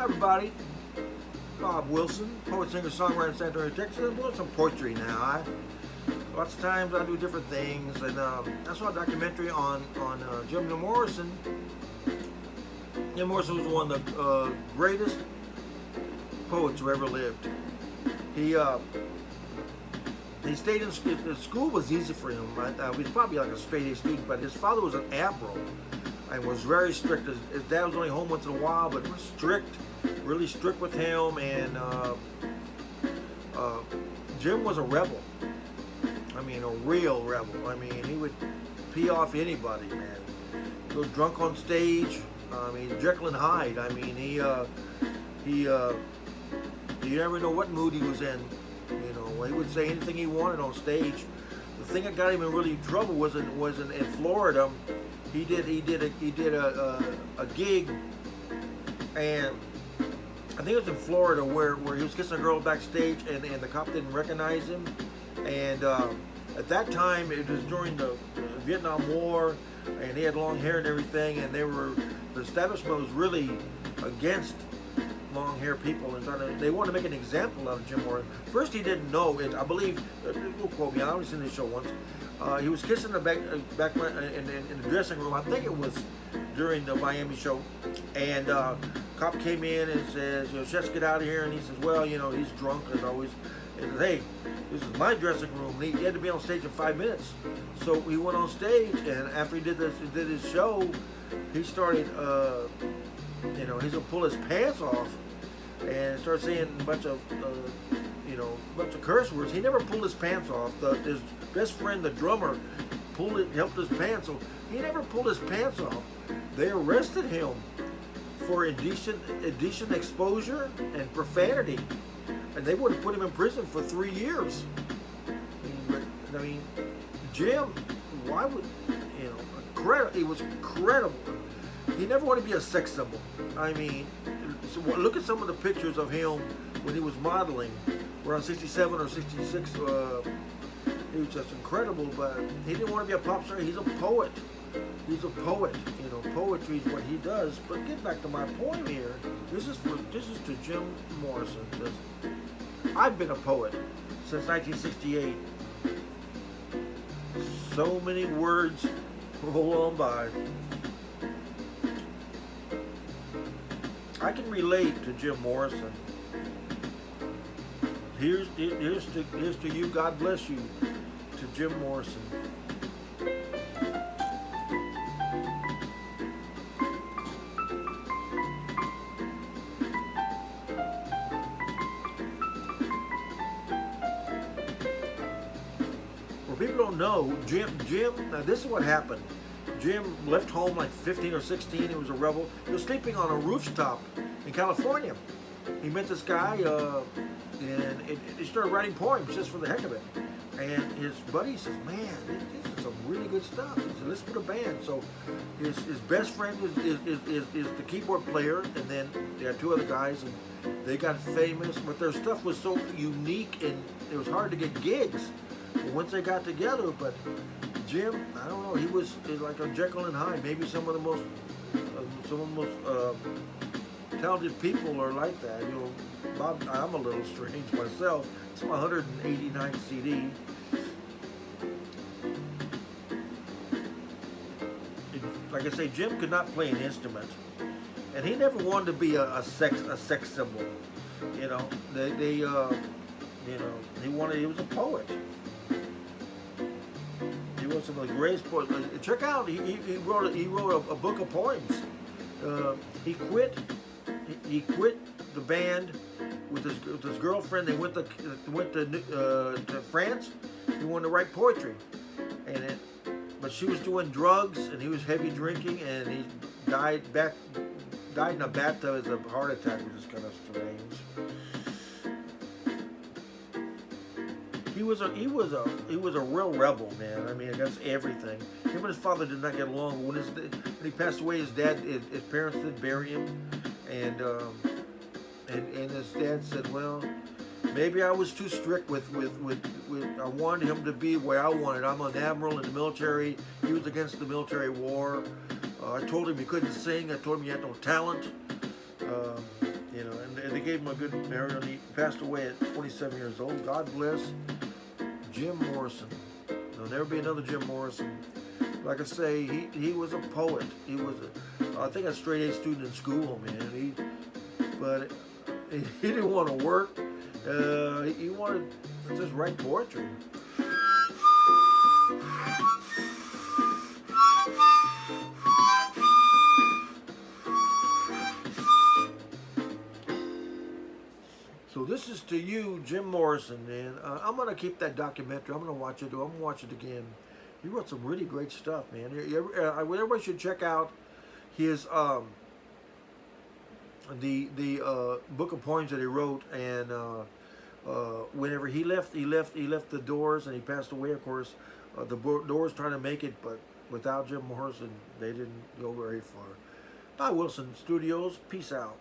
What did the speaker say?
everybody. Bob Wilson, poet, singer, songwriter in San Antonio, Texas. I'm doing some poetry now. Lots of times I do different things, and I saw a documentary on Jim Morrison. Jim Morrison was one of the greatest poets who ever lived. He stayed in school. The school was easy for him. He was probably like a straight A student, but his father was an admiral and was very strict. His dad was only home once in a while, but was strict, really strict with him. And Jim was a rebel. I mean, a real rebel. I mean, he would pee off anybody, man. He'd go drunk on stage. I mean, Jekyll and Hyde. I mean, you never know what mood he was in. You know, he would say anything he wanted on stage. The thing that got him in really trouble was in Florida. He did a gig, and I think it was in Florida where he was kissing a girl backstage, and the cop didn't recognize him. And at that time, it was during the Vietnam War, and he had long hair and everything, and the establishment was really against long hair people, and they wanted to make an example out of Jim Morrison. First, he didn't know it. I believe, don't quote me, I only seen this show once. He was kissing the back in the dressing room. I think it was during the Miami show, and cop came in and says, "You know, just get out of here." And he says, "Well, you know, he's drunk as always." He says, "Hey, this is my dressing room." And he had to be on stage in 5 minutes, so he went on stage, and after he did his show, he started, he's gonna pull his pants off and start saying a bunch of curse words. He never pulled his pants off. His best friend, the drummer, helped his pants. So he never pulled his pants off. They arrested him for indecent exposure and profanity, and they would have put him in prison for 3 years. I mean, Jim, why would he was incredible. He never wanted to be a sex symbol. I mean, so look at some of the pictures of him when he was modeling. Around 67 or 66. He was just incredible, but he didn't want to be a pop star. He's a poet. He's a poet. You know, poetry is what he does. But get back to my point here. This is to Jim Morrison. I've been a poet since 1968. So many words roll on by. I can relate to Jim Morrison. Here's to you, God bless you, to Jim Morrison. Well, people don't know, Jim, now this is what happened. Jim left home like 15 or 16. He was a rebel. He was sleeping on a rooftop in California. He met this guy, and he started writing poems just for the heck of it. And his buddy says, "Man, this is some really good stuff." He said, "Let's put a band." So his best friend is the keyboard player, and then there are 2 other guys, and they got famous. But their stuff was so unique, and it was hard to get gigs once they got together. But Jim, I don't know, he was like a Jekyll and Hyde. Maybe some of the most talented people are like that. You know, Bob, I'm a little strange myself. It's my 189th CD. Like I say, Jim could not play an instrument, and he never wanted to be a sex symbol. You know, he was a poet. He was some of the greatest poets. Check out, he wrote a book of poems. He quit the band with his girlfriend. They went to France. He wanted to write poetry, but she was doing drugs, and he was heavy drinking, and he died in a bathtub as a heart attack, which is kind of strange. He was a real rebel, man. I mean, against everything. Him and his father did not get along. When he passed away, his parents did bury him, and his dad said, "Well, maybe I was too strict with I wanted him to be where I wanted. I'm an admiral in the military. He was against the military war. I told him he couldn't sing. I told him he had no talent. You know, and they gave him a good burial. He passed away at 27 years old. God bless Jim Morrison. There'll never be another Jim Morrison. Like I say, he was a poet. He was I think a straight A student in school, man. But he didn't want to work. He wanted to just write poetry. So this is to you, Jim Morrison, man. I'm gonna keep that documentary. I'm gonna watch it. I'm gonna watch it again. He wrote some really great stuff, man. Everybody should check out his the book of poems that he wrote. And whenever he left the Doors, and he passed away. Of course, the Doors trying to make it, but without Jim Morrison, they didn't go very far. Wilson Studios. Peace out.